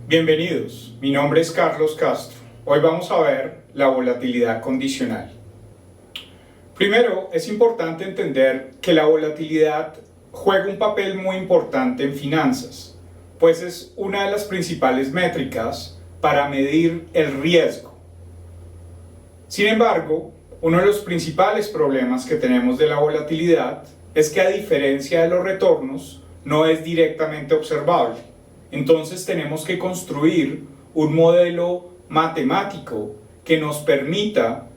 Bienvenidos, mi nombre es Carlos Castro. Hoy vamos a ver la volatilidad condicional. Primero, es importante entender que la volatilidad juega un papel muy importante en finanzas, pues es una de las principales métricas para medir el riesgo. Sin embargo, uno de los principales problemas que tenemos de la volatilidad es que, a diferencia de los retornos, no es directamente observable. Entonces tenemos que construir un modelo matemático que nos permita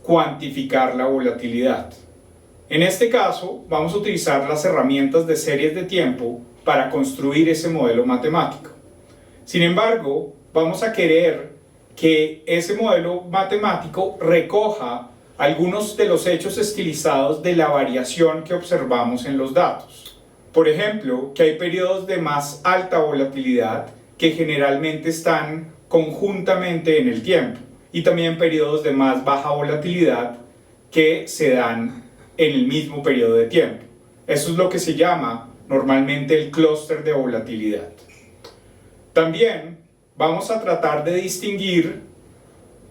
cuantificar la volatilidad. En este caso, vamos a utilizar las herramientas de series de tiempo para construir ese modelo matemático. Sin embargo, vamos a querer que ese modelo matemático recoja algunos de los hechos estilizados de la variación que observamos en los datos. Por ejemplo, que hay periodos de más alta volatilidad que generalmente están conjuntamente en el tiempo, y también periodos de más baja volatilidad que se dan en el mismo periodo de tiempo. Eso es lo que se llama normalmente el clúster de volatilidad. También vamos a tratar de distinguir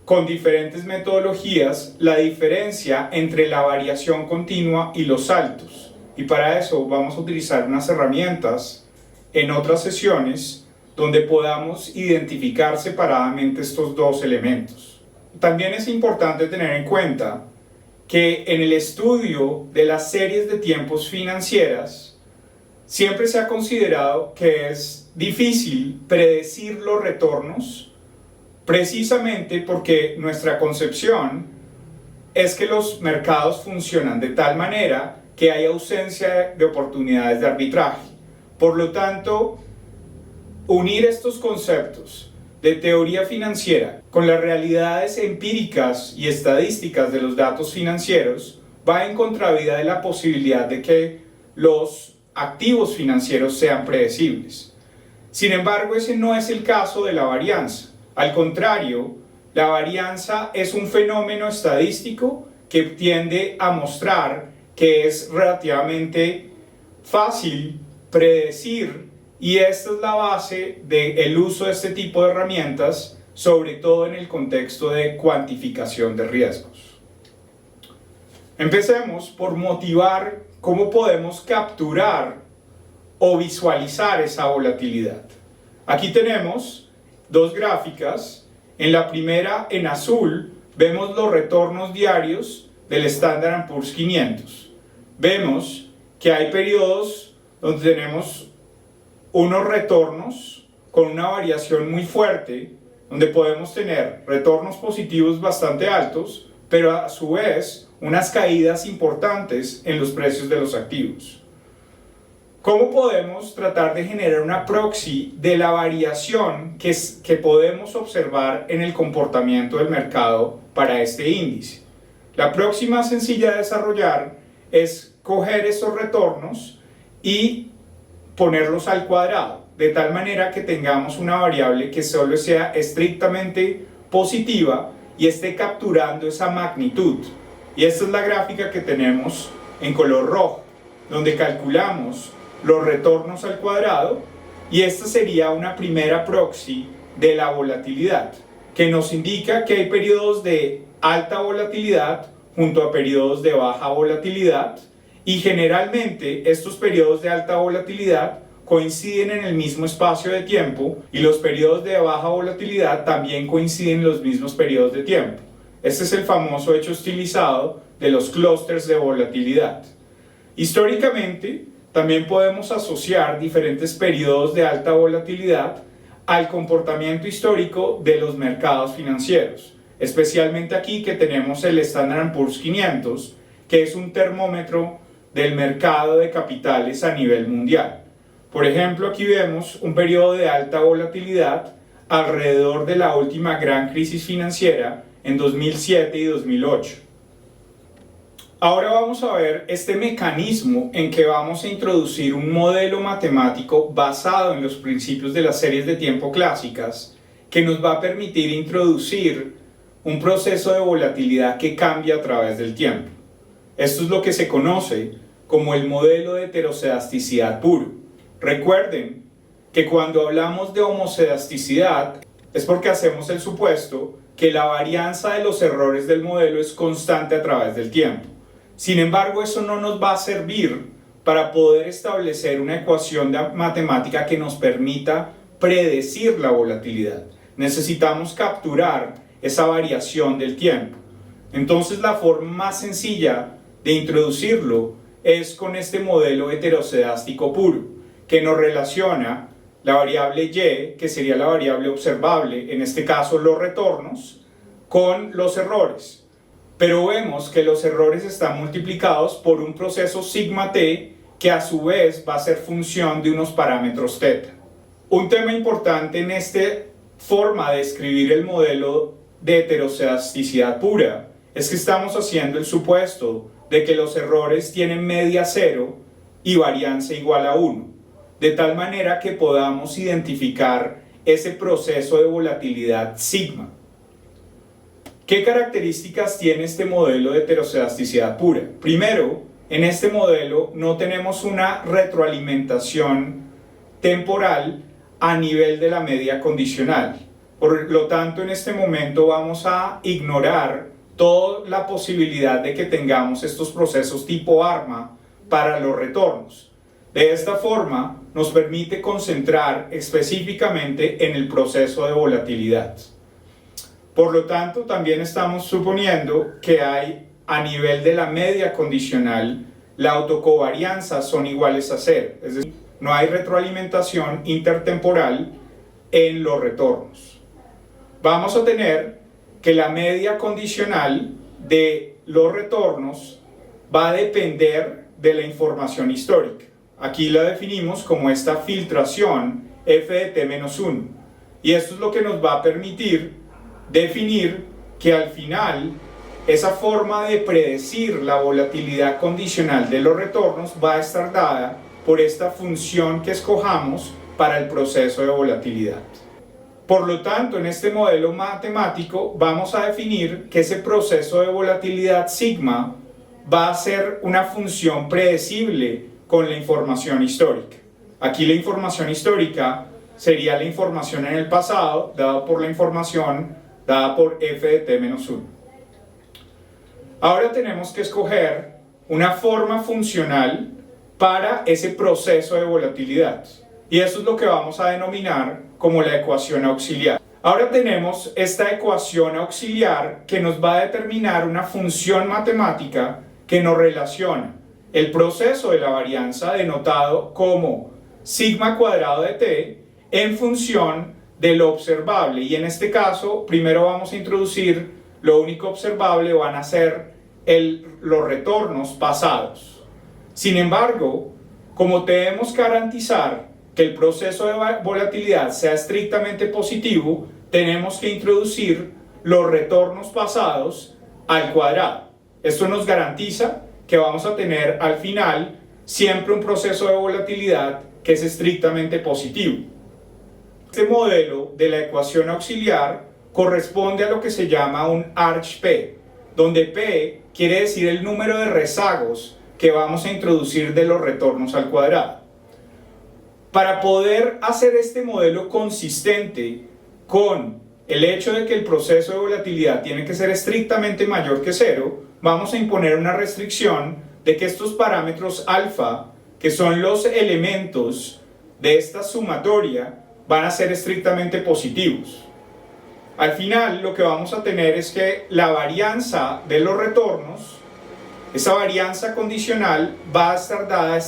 con diferentes metodologías la diferencia entre la variación continua y los saltos. Y para eso vamos a utilizar unas herramientas en otras sesiones donde podamos identificar separadamente estos dos elementos. También es importante tener en cuenta que en el estudio de las series de tiempos financieras siempre se ha considerado que es difícil predecir los retornos, precisamente porque nuestra concepción es que los mercados funcionan de tal manera que hay ausencia de oportunidades de arbitraje. Por lo tanto, unir estos conceptos de teoría financiera con las realidades empíricas y estadísticas de los datos financieros va en contravía de la posibilidad de que los activos financieros sean predecibles. Sin embargo, ese no es el caso de la varianza. Al contrario, la varianza es un fenómeno estadístico que tiende a mostrar que es relativamente fácil predecir, y esta es la base del uso de este tipo de herramientas, sobre todo en el contexto de cuantificación de riesgos. Empecemos por motivar cómo podemos capturar o visualizar esa volatilidad. Aquí tenemos dos gráficas. En la primera, en azul, vemos los retornos diarios del Standard & Poor's 500. Vemos que hay periodos donde tenemos unos retornos con una variación muy fuerte, donde podemos tener retornos positivos bastante altos, pero a su vez unas caídas importantes en los precios de los activos. ¿Cómo podemos tratar de generar una proxy de la variación que podemos observar en el comportamiento del mercado para este índice? La proxy más sencilla de desarrollar es coger esos retornos y ponerlos al cuadrado, de tal manera que tengamos una variable que solo sea estrictamente positiva y esté capturando esa magnitud. Y esta es la gráfica que tenemos en color rojo, donde calculamos los retornos al cuadrado, y esta sería una primera proxy de la volatilidad, que nos indica que hay periodos de alta volatilidad junto a periodos de baja volatilidad, y generalmente estos periodos de alta volatilidad coinciden en el mismo espacio de tiempo, y los periodos de baja volatilidad también coinciden en los mismos periodos de tiempo. Este es el famoso hecho estilizado de los clústeres de volatilidad. Históricamente, también podemos asociar diferentes periodos de alta volatilidad al comportamiento histórico de los mercados financieros. Especialmente aquí que tenemos el Standard & Poor's 500, que es un termómetro del mercado de capitales a nivel mundial. Por ejemplo, aquí vemos un periodo de alta volatilidad alrededor de la última gran crisis financiera en 2007 y 2008. Ahora vamos a ver este mecanismo en que vamos a introducir un modelo matemático basado en los principios de las series de tiempo clásicas, que nos va a permitir introducir un proceso de volatilidad que cambia a través del tiempo. Esto es lo que se conoce como el modelo de heterocedasticidad puro. Recuerden que cuando hablamos de homoscedasticidad es porque hacemos el supuesto que la varianza de los errores del modelo es constante a través del tiempo. Sin embargo, eso no nos va a servir para poder establecer una ecuación matemática que nos permita predecir la volatilidad. Necesitamos capturar esa variación del tiempo. Entonces, la forma más sencilla de introducirlo es con este modelo heterocedástico puro, que nos relaciona la variable y, que sería la variable observable, en este caso los retornos, con los errores. Pero vemos que los errores están multiplicados por un proceso sigma t, que a su vez va a ser función de unos parámetros θ. Un tema importante en esta forma de escribir el modelo de heterocedasticidad pura es que estamos haciendo el supuesto de que los errores tienen media 0 y varianza igual a 1, de tal manera que podamos identificar ese proceso de volatilidad sigma. ¿Qué características tiene este modelo de heterocedasticidad pura? Primero, en este modelo no tenemos una retroalimentación temporal a nivel de la media condicional. Por lo tanto, en este momento vamos a ignorar toda la posibilidad de que tengamos estos procesos tipo ARMA para los retornos. De esta forma, nos permite concentrar específicamente en el proceso de volatilidad. Por lo tanto, también estamos suponiendo que hay a nivel de la media condicional, la autocovarianza son iguales a 0. Es decir, no hay retroalimentación intertemporal en los retornos. Vamos a tener que la media condicional de los retornos va a depender de la información histórica. Aquí la definimos como esta filtración f de t-1. Y esto es lo que nos va a permitir definir que al final esa forma de predecir la volatilidad condicional de los retornos va a estar dada por esta función que escojamos para el proceso de volatilidad. Por lo tanto, en este modelo matemático vamos a definir que ese proceso de volatilidad sigma va a ser una función predecible con la información histórica. Aquí la información histórica sería la información en el pasado dada por la información dada por f de t-1. Ahora tenemos que escoger una forma funcional para ese proceso de volatilidad. Y eso es lo que vamos a denominar como la ecuación auxiliar. Ahora tenemos esta ecuación auxiliar que nos va a determinar una función matemática que nos relaciona el proceso de la varianza denotado como sigma cuadrado de t en función de lo observable. Y en este caso, primero vamos a introducir lo único observable, van a ser los retornos pasados. Sin embargo, como debemos garantizar que el proceso de volatilidad sea estrictamente positivo, tenemos que introducir los retornos pasados al cuadrado. Esto nos garantiza que vamos a tener al final siempre un proceso de volatilidad que es estrictamente positivo. Este modelo de la ecuación auxiliar corresponde a lo que se llama un ARCH-P, donde P quiere decir el número de rezagos que vamos a introducir de los retornos al cuadrado. Para poder hacer este modelo consistente con el hecho de que el proceso de volatilidad tiene que ser estrictamente mayor que 0, vamos a imponer una restricción de que estos parámetros alfa, que son los elementos de esta sumatoria, van a ser estrictamente positivos. Al final lo que vamos a tener es que la varianza de los retornos, esa varianza condicional, va a estar dada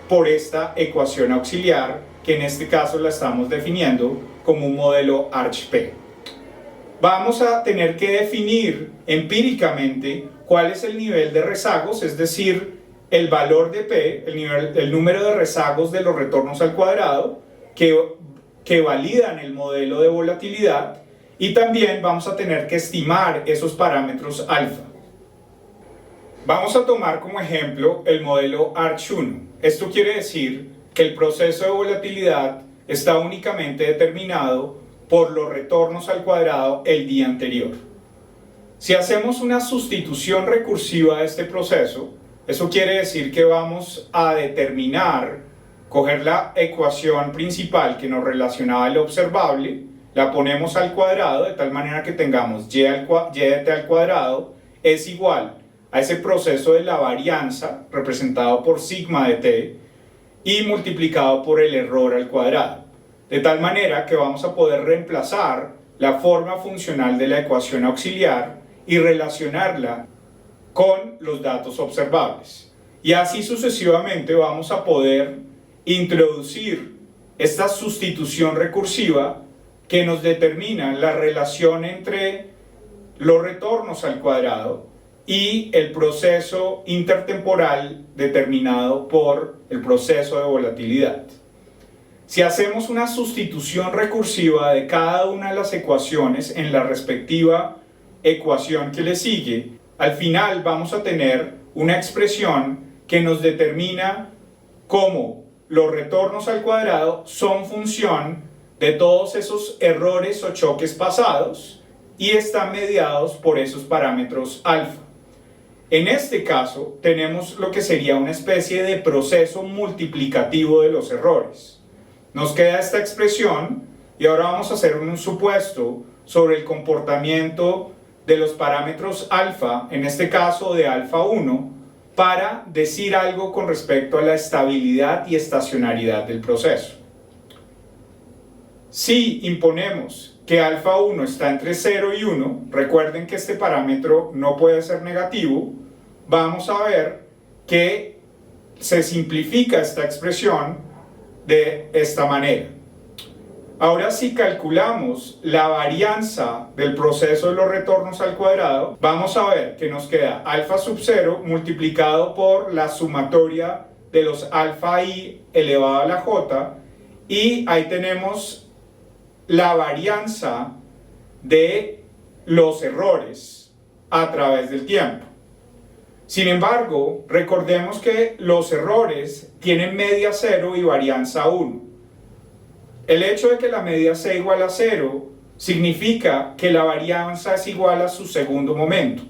por esta ecuación auxiliar, que en este caso la estamos definiendo como un modelo ARCH-P. Vamos a tener que definir empíricamente cuál es el nivel de rezagos, es decir, el valor de P, el número de rezagos de los retornos al cuadrado, que validan el modelo de volatilidad, y también vamos a tener que estimar esos parámetros alfa. Vamos a tomar como ejemplo el modelo ARCH-1. Esto quiere decir que el proceso de volatilidad está únicamente determinado por los retornos al cuadrado el día anterior. Si hacemos una sustitución recursiva de este proceso, eso quiere decir que vamos a determinar coger la ecuación principal que nos relacionaba el observable, la ponemos al cuadrado de tal manera que tengamos y de t al cuadrado es igual a ese proceso de la varianza representado por sigma de t y multiplicado por el error al cuadrado. De tal manera que vamos a poder reemplazar la forma funcional de la ecuación auxiliar y relacionarla con los datos observables. Y así sucesivamente vamos a poder introducir esta sustitución recursiva que nos determina la relación entre los retornos al cuadrado y el proceso intertemporal determinado por el proceso de volatilidad. Si hacemos una sustitución recursiva de cada una de las ecuaciones en la respectiva ecuación que le sigue, al final vamos a tener una expresión que nos determina cómo los retornos al cuadrado son función de todos esos errores o choques pasados y están mediados por esos parámetros alfa. En este caso tenemos lo que sería una especie de proceso multiplicativo de los errores. Nos queda esta expresión y ahora vamos a hacer un supuesto sobre el comportamiento de los parámetros alfa, en este caso de alfa 1, para decir algo con respecto a la estabilidad y estacionariedad del proceso. Si imponemos que alfa 1 está entre 0 y 1, recuerden que este parámetro no puede ser negativo, vamos a ver que se simplifica esta expresión de esta manera. Ahora, si calculamos la varianza del proceso de los retornos al cuadrado, vamos a ver que nos queda alfa sub 0 multiplicado por la sumatoria de los alfa i elevado a la j, y ahí tenemos la varianza de los errores a través del tiempo. Sin embargo, recordemos que los errores tienen media 0 y varianza 1. El hecho de que la media sea igual a 0 significa que la varianza es igual a su segundo momento.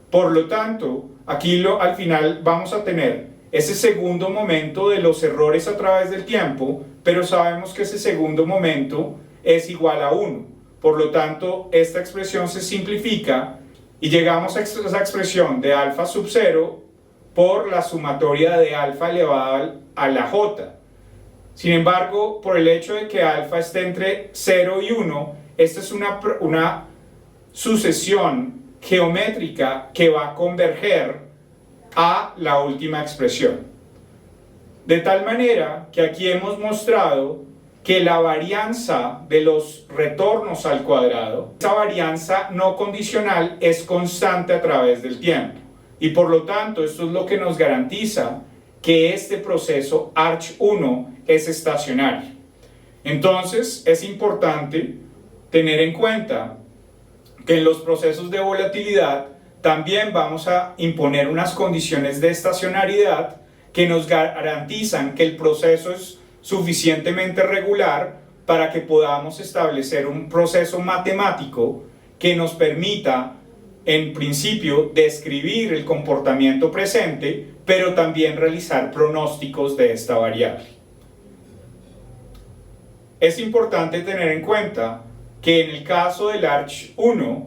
Por lo tanto, aquí al final vamos a tener ese segundo momento de los errores a través del tiempo, pero sabemos que ese segundo momento es igual a 1. Por lo tanto, esta expresión se simplifica y llegamos a esa expresión de alfa sub 0 por la sumatoria de alfa elevado a la j. Sin embargo, por el hecho de que alfa esté entre 0 y 1, esta es una sucesión geométrica que va a converger a la última expresión. De tal manera que aquí hemos mostrado que la varianza de los retornos al cuadrado, esa varianza no condicional, es constante a través del tiempo. Y por lo tanto, esto es lo que nos garantiza que este proceso Arch1 es estacionario. Entonces, es importante tener en cuenta que en los procesos de volatilidad también vamos a imponer unas condiciones de estacionariedad que nos garantizan que el proceso es suficientemente regular para que podamos establecer un proceso matemático que nos permita, en principio, describir el comportamiento presente, pero también realizar pronósticos de esta variable. Es importante tener en cuenta que en el caso del Arch1,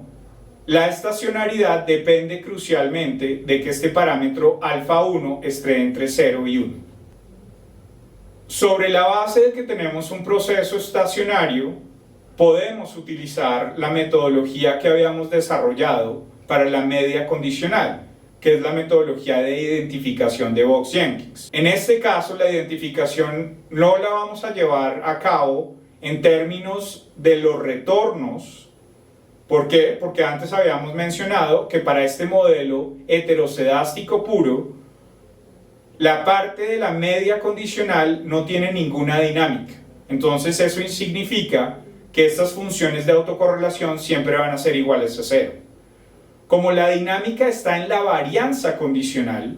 la estacionariedad depende crucialmente de que este parámetro alfa 1 esté entre 0 y 1. Sobre la base de que tenemos un proceso estacionario, podemos utilizar la metodología que habíamos desarrollado para la media condicional, que es la metodología de identificación de Box-Jenkins. En este caso, la identificación no la vamos a llevar a cabo en términos de los retornos. ¿Por qué? Porque antes habíamos mencionado que para este modelo heterocedástico puro, la parte de la media condicional no tiene ninguna dinámica. Entonces eso significa que estas funciones de autocorrelación siempre van a ser iguales a 0. Como la dinámica está en la varianza condicional,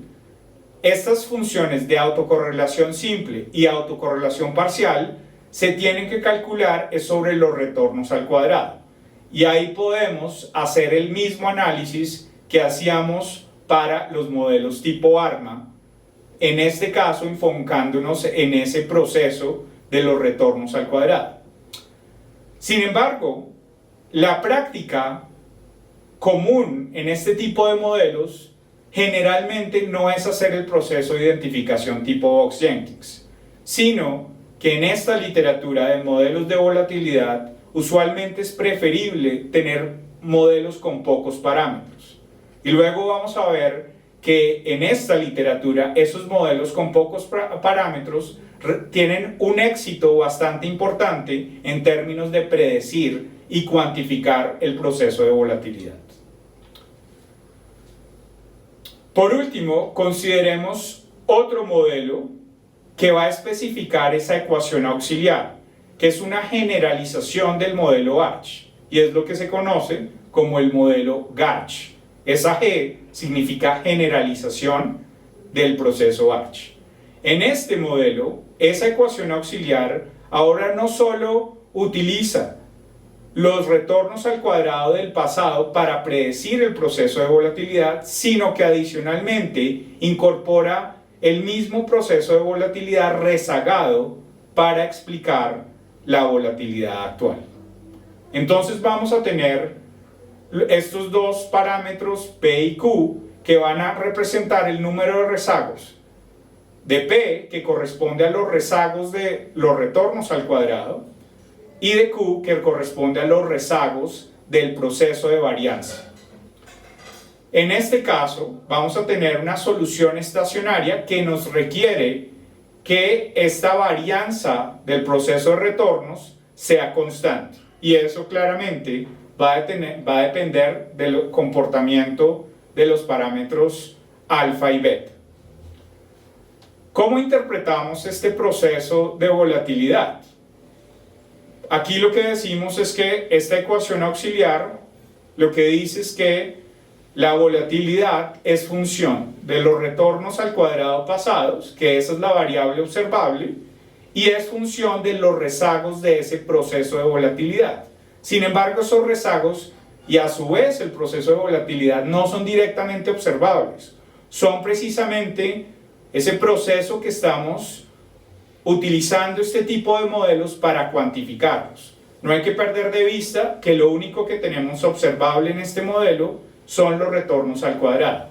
estas funciones de autocorrelación simple y autocorrelación parcial se tienen que calcular sobre los retornos al cuadrado. Y ahí podemos hacer el mismo análisis que hacíamos para los modelos tipo ARMA, en este caso enfocándonos en ese proceso de los retornos al cuadrado. Sin embargo, la práctica común en este tipo de modelos generalmente no es hacer el proceso de identificación tipo Box-Jenkins, sino que en esta literatura de modelos de volatilidad usualmente es preferible tener modelos con pocos parámetros. Y luego vamos a ver que en esta literatura esos modelos con pocos parámetros tienen un éxito bastante importante en términos de predecir y cuantificar el proceso de volatilidad. Por último, consideremos otro modelo que va a especificar esa ecuación auxiliar, que es una generalización del modelo Arch, y es lo que se conoce como el modelo Garch. Esa G significa generalización del proceso Arch. En este modelo, esa ecuación auxiliar ahora no solo utiliza los retornos al cuadrado del pasado para predecir el proceso de volatilidad, sino que adicionalmente incorpora el mismo proceso de volatilidad rezagado para explicar la volatilidad actual. Entonces vamos a tener estos dos parámetros P y Q que van a representar el número de rezagos de P, que corresponde a los rezagos de los retornos al cuadrado, y de Q, que corresponde a los rezagos del proceso de varianza. En este caso, vamos a tener una solución estacionaria que nos requiere que esta varianza del proceso de retornos sea constante. Y eso claramente va a depender del comportamiento de los parámetros alfa y beta. ¿Cómo interpretamos este proceso de volatilidad? Aquí lo que decimos es que esta ecuación auxiliar lo que dice es que la volatilidad es función de los retornos al cuadrado pasados, que esa es la variable observable, y es función de los rezagos de ese proceso de volatilidad. Sin embargo, esos rezagos y a su vez el proceso de volatilidad no son directamente observables, son precisamente ese proceso que estamos utilizando este tipo de modelos para cuantificarlos. No hay que perder de vista que lo único que tenemos observable en este modelo son los retornos al cuadrado.